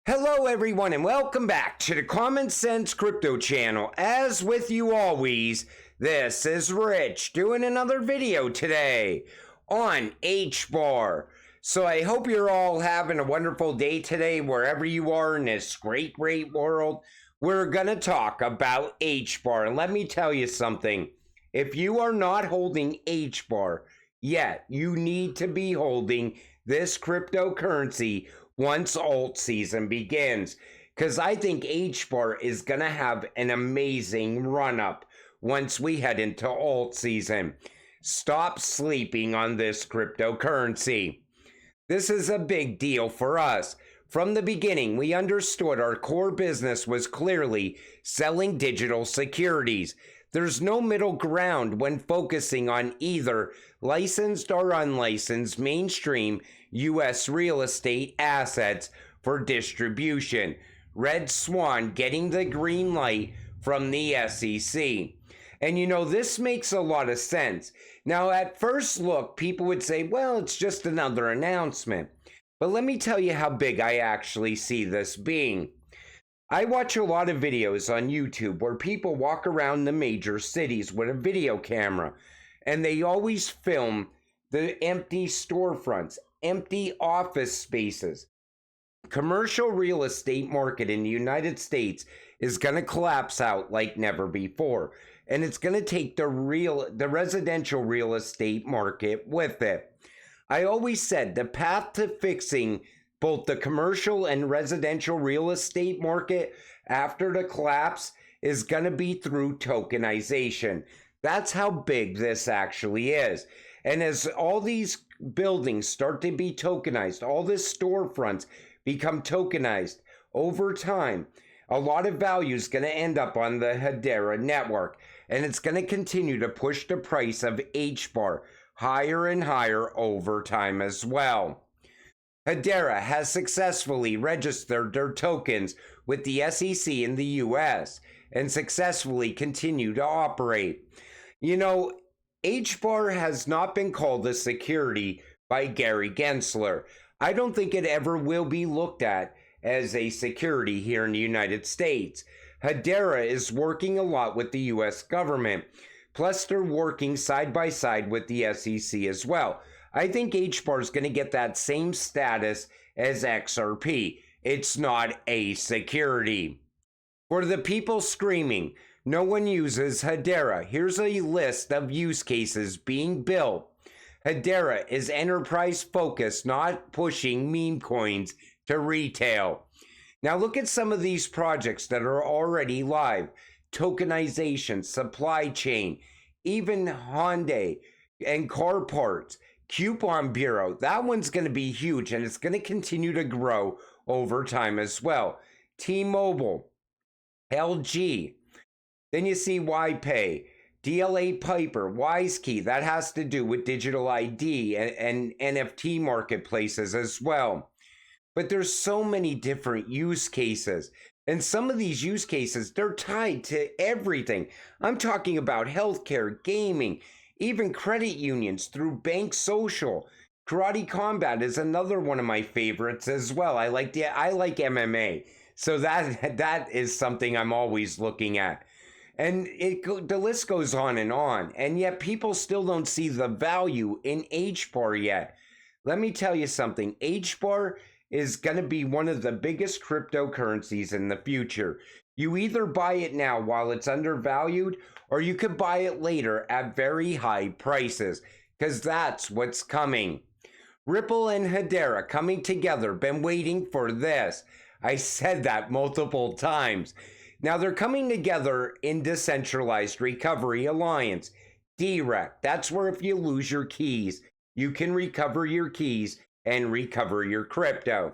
Hello everyone and welcome back to the Common Sense Crypto channel. As with you always, this is Rich doing another video today on Hbar. So I hope you're all having a wonderful day today wherever you are in this great world. We're going to talk about Hbar. And let me tell you something. If you are not holding Hbar yet, you need to be holding this cryptocurrency once alt season begins, because I think Hbar is going to have an amazing run up once we head into alt season. Stop sleeping on this cryptocurrency. This is a big deal for us. From the beginning, we understood our core business was clearly selling digital securities. There's no middle ground when focusing on either licensed or unlicensed mainstream U.S. real estate assets for distribution. Red Swan getting the green light from the SEC. And you know, this makes a lot of sense. Now, at first look, people would say, well, it's just another announcement. But let me tell you how big I actually see this being. I watch a lot of videos on YouTube where people walk around the major cities with a video camera, and they always film the empty storefronts, empty office spaces. Commercial real estate market in the United States is going to collapse out like never before, and it's going to take the residential real estate market with it. I always said the path to fixing both the commercial and residential real estate market after the collapse is going to be through tokenization. That's how big this actually is. And as all these buildings start to be tokenized, all the storefronts become tokenized over time, a lot of value is going to end up on the Hedera network. And it's going to continue to push the price of Hbar higher and higher over time as well. Hadera has successfully registered their tokens with the SEC in the US and successfully continue to operate. You know, Hbar has not been called a security by Gary Gensler. I don't think it ever will be looked at as a security here in the United States. Hadera is working a lot with the US government. Plus, they're working side by side with the SEC as well. I think Hbar is going to get that same status as XRP. It's not a security. For the people screaming, no one uses Hadera. Here's a list of use cases being built. Hadera is enterprise focused, not pushing meme coins to retail. Now look at some of these projects that are already live. Tokenization, supply chain, even Hyundai and car parts. Coupon Bureau, that one's going to be huge and it's going to continue to grow over time as well. T-Mobile, LG, then you see YPay, DLA Piper, WiseKey, that has to do with digital ID and NFT marketplaces as well. But there's so many different use cases. And some of these use cases, they're tied to everything. I'm talking about healthcare, gaming, even credit unions through Bank Social. Karate Combat is another one of my favorites as well. I like MMA. So that is something I'm always looking at. And the list goes on. And yet people still don't see the value in Hbar yet. Let me tell you something. Hbar is going to be one of the biggest cryptocurrencies in the future. You either buy it now while it's undervalued, or you could buy it later at very high prices, because that's what's coming. Ripple and Hadera coming together. Been waiting for this. I said that multiple times. Now they're coming together in Decentralized Recovery Alliance. DREC. That's where if you lose your keys, you can recover your keys and recover your crypto.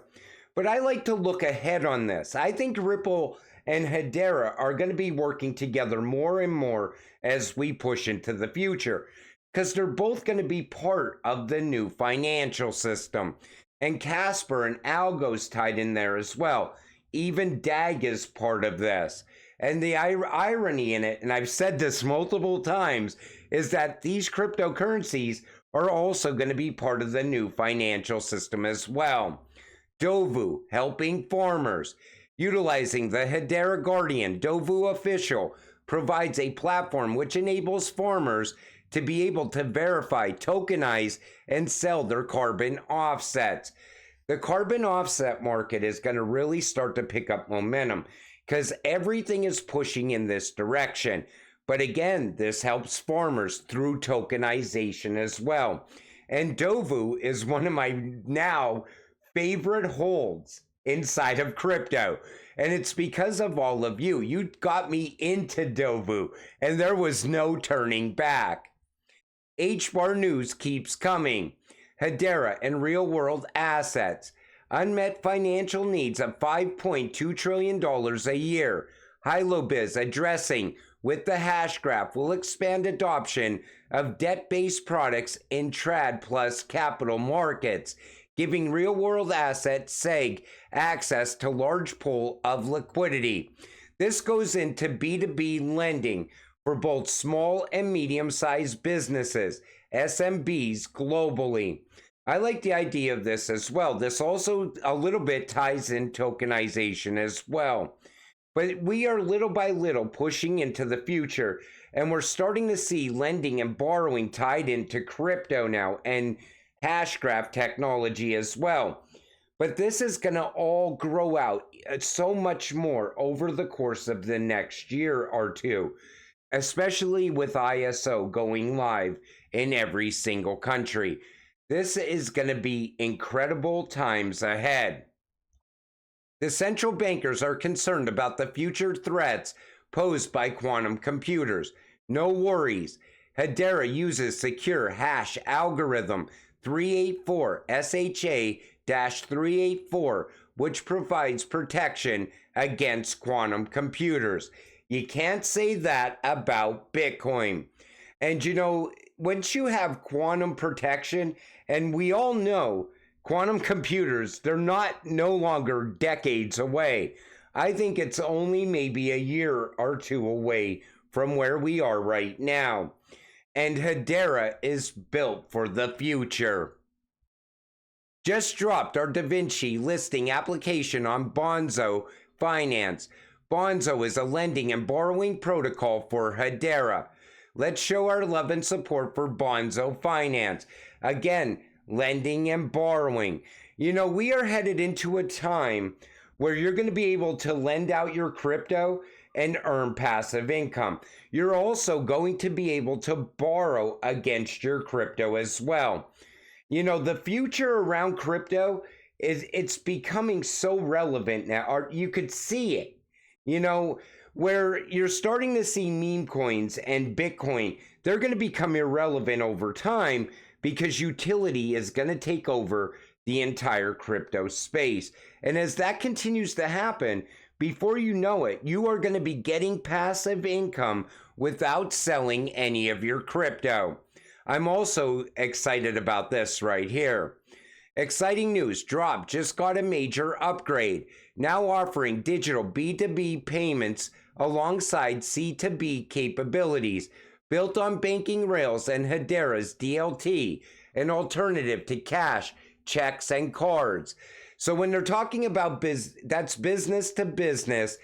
But I like to look ahead on this. I think Ripple and Hedera are going to be working together more and more as we push into the future, because they're both going to be part of the new financial system. And Casper and Algo's tied in there as well. Even DAG is part of this. And the irony in it, and I've said this multiple times, is that these cryptocurrencies are also going to be part of the new financial system as well. Dovu, helping farmers. Utilizing the Hedera Guardian, Dovu Official provides a platform which enables farmers to be able to verify, tokenize, and sell their carbon offsets. The carbon offset market is going to really start to pick up momentum because everything is pushing in this direction. But again, this helps farmers through tokenization as well. And Dovu is one of my now favorite holds inside of crypto. And it's because of all of you. You got me into Dovu, and there was no turning back. Hbar news keeps coming. Hadera and real-world assets. Unmet financial needs of $5.2 trillion a year. HiloBiz addressing with the Hashgraph will expand adoption of debt-based products in trad plus capital markets, giving real-world asset SEG access to large pool of liquidity. This goes into B2B lending for both small and medium-sized businesses, SMBs globally. I like the idea of this as well. This also a little bit ties in tokenization as well. But we are little by little pushing into the future, and we're starting to see lending and borrowing tied into crypto now and Hashgraph technology as well. But this is going to all grow out so much more over the course of the next year or two, especially with ISO going live in every single country. This is going to be incredible times ahead. The central bankers are concerned about the future threats posed by quantum computers. No worries. Hadera uses secure hash algorithm 384 SHA-384, which provides protection against quantum computers. You can't say that about Bitcoin. And you know, once you have quantum protection, and we all know quantum computers, they're no longer decades away. I think it's only maybe a year or two away from where we are right now. And Hadera is built for the future. Just dropped our DaVinci listing application on Bonso Finance. Bonso is a lending and borrowing protocol for Hadera. Let's show our love and support for Bonso Finance. Again, lending and borrowing. You know, we are headed into a time where you're going to be able to lend out your crypto and earn passive income. You're also going to be able to borrow against your crypto as well. You know, the future around crypto it's becoming so relevant now. Or you could see it, you know, where you're starting to see meme coins and Bitcoin. They're going to become irrelevant over time because utility is going to take over the entire crypto space. And as that continues to happen, before you know it, you are going to be getting passive income without selling any of your crypto. I'm also excited about this right here. Exciting news, Drop just got a major upgrade, now offering digital B2B payments alongside C2B capabilities, built on banking rails and Hadera's DLT, an alternative to cash, checks, and cards. So when they're talking about that's business to business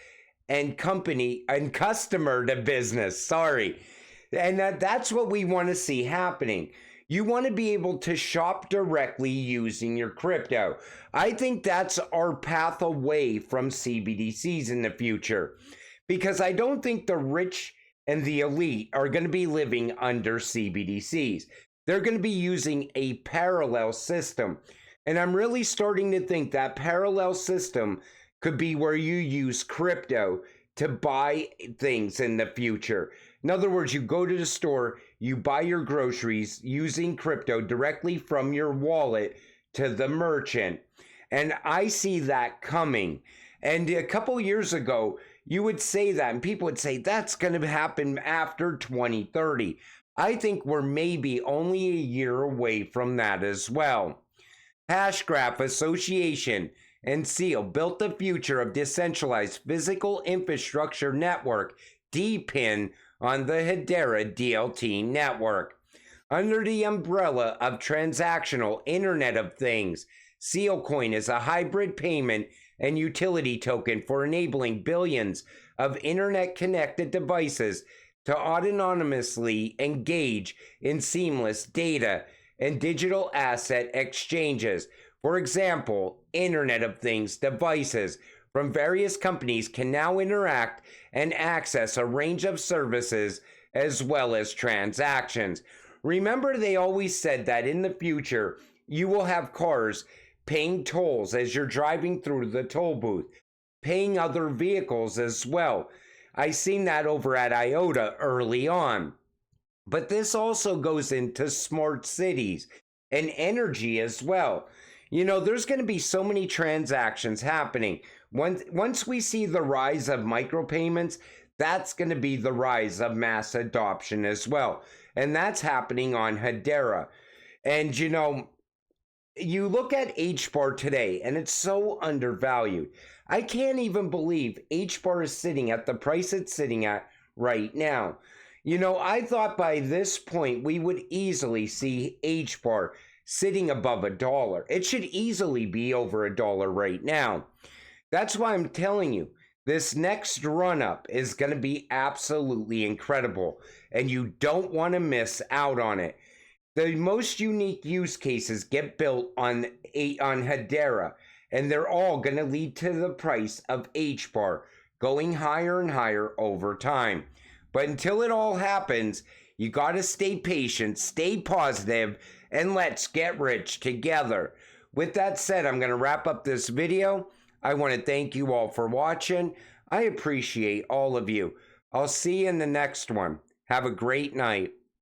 and company and customer to business, sorry. And that's what we want to see happening. You want to be able to shop directly using your crypto. I think that's our path away from CBDCs in the future, because I don't think the rich and the elite are going to be living under CBDCs. They're going to be using a parallel system. And I'm really starting to think that parallel system could be where you use crypto to buy things in the future. In other words, you go to the store, you buy your groceries using crypto directly from your wallet to the merchant. And I see that coming. And a couple years ago, you would say that, and people would say that's going to happen after 2030. I think we're maybe only a year away from that as well. Hashgraph Association and Seal built the future of decentralized physical infrastructure network, DPIN, on the Hadera DLT network. Under the umbrella of transactional Internet of Things, Sealcoin is a hybrid payment and utility token for enabling billions of internet-connected devices to autonomously engage in seamless data and digital asset exchanges. For example, Internet of Things devices from various companies can now interact and access a range of services as well as transactions. Remember, they always said that in the future, you will have cars paying tolls as you're driving through the toll booth, paying other vehicles as well. I seen that over at IOTA early on. But this also goes into smart cities and energy as well. You know, there's going to be so many transactions happening. Once we see the rise of micropayments, that's going to be the rise of mass adoption as well. And that's happening on Hedera. And, you know, you look at Hbar today, and it's so undervalued. I can't even believe Hbar is sitting at the price it's sitting at right now. You know, I thought by this point we would easily see Hbar sitting above $1. It should easily be over $1 right now. That's why I'm telling you, this next run-up is going to be absolutely incredible, and you don't want to miss out on it. The most unique use cases get built on Hadera, and they're all going to lead to the price of Hbar going higher and higher over time. But until it all happens, you got to stay patient, stay positive, and let's get rich together. With that said, I'm going to wrap up this video. I want to thank you all for watching. I appreciate all of you. I'll see you in the next one. Have a great night.